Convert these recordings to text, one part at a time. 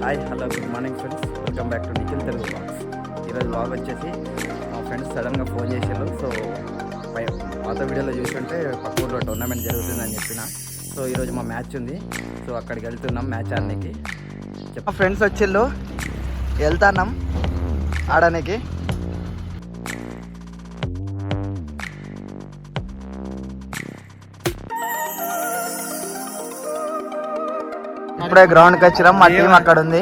Hi hello good morning friends, welcome back to Nikhil Telugu blogs. ఈరోజు blog వచ్చేసి మా friends సడన్గా ఫోన్ చేశారు. సో పాత వీడియోలో చూస్తుంటే పక్క ఊళ్ళో టోర్నమెంట్ జరుగుతుందని చెప్పిన. సో ఈరోజు మా మ్యాచ్ ఉంది. సో అక్కడికి వెళ్తున్నాం మ్యాచ్ ఆడడానికి. మా ఫ్రెండ్స్ వచ్చిళ్ళు, వెళ్తాన్నాం ఆడడానికి. ఇప్పుడే గ్రౌండ్కి వచ్చినాం. మా టీం అక్కడ ఉంది,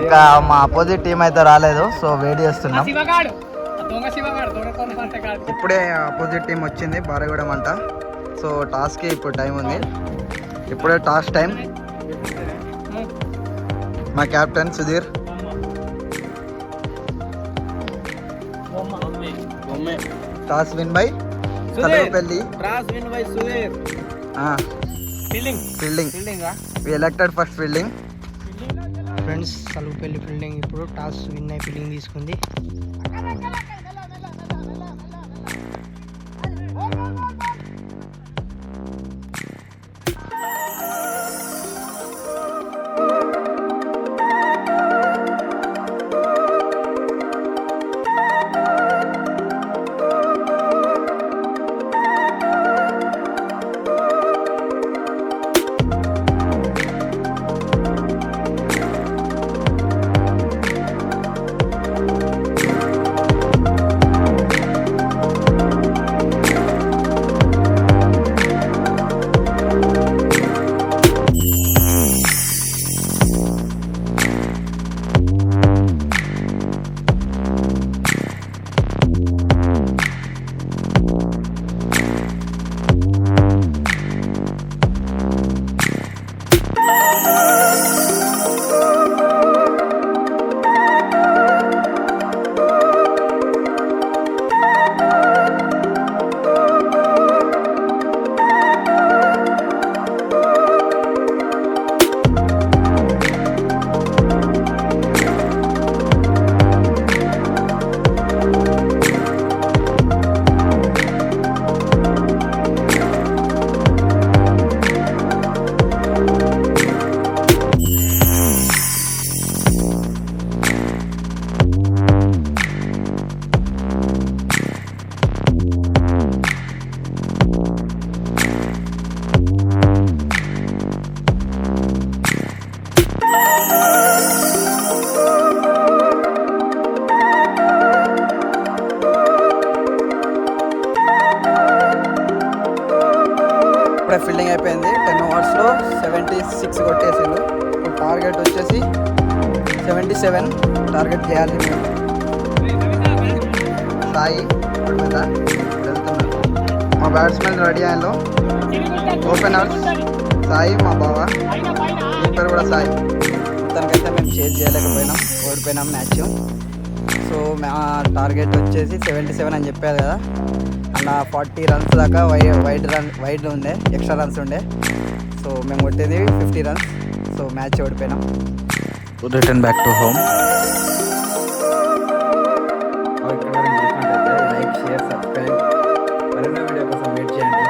ఇంకా మా అపోజిట్ టీం అయితే రాలేదు. సో వెయిట్ చేస్తున్నాం. ఇప్పుడే అపోజిట్ టీం వచ్చింది, బారగూడెం అంట. సో టాస్కి ఇప్పుడు టైం ఉంది, ఇప్పుడే టాస్ టైం. మా captain Sudheer. Toss win by Kaluvapalli. Fielding we elected first fielding. Friends Kaluvapalli fielding ఇప్పుడు టాస్ విన్ అయి ఫీల్డింగ్ తీసుకుంది. ఇప్పుడే ఫీల్డింగ్ అయిపోయింది. 10 ఓవర్స్లో 76 కొట్టేసిండు. ఇప్పుడు టార్గెట్ వచ్చేసి 77 టార్గెట్ చేయాలి మేము. సాయి మీద వెళ్తున్నాం. మా బ్యాట్స్మెన్ రెడీ అయ్యాలో. ఓపెనర్స్ సాయి, మా బావ, కీపర్ కూడా సాయి. మొత్తానికైతే మేము చేజ్ చేయలేకపోయినాం, ఓడిపోయినాం మ్యాచ్. సో మా టార్గెట్ వచ్చేసి 77 అని చెప్పారు కదా, అలా 40 రన్స్ దాకా వైడ్ ఉండే, ఎక్స్ట్రా రన్స్ ఉండే. సో మేము కొట్టేది 50 రన్స్. సో మ్యాచ్ ఓడిపోయినాం. Return back to home. Like, share, subscribe. మరిన్ని వీడియో కోసం వెయిట్ చేయండి.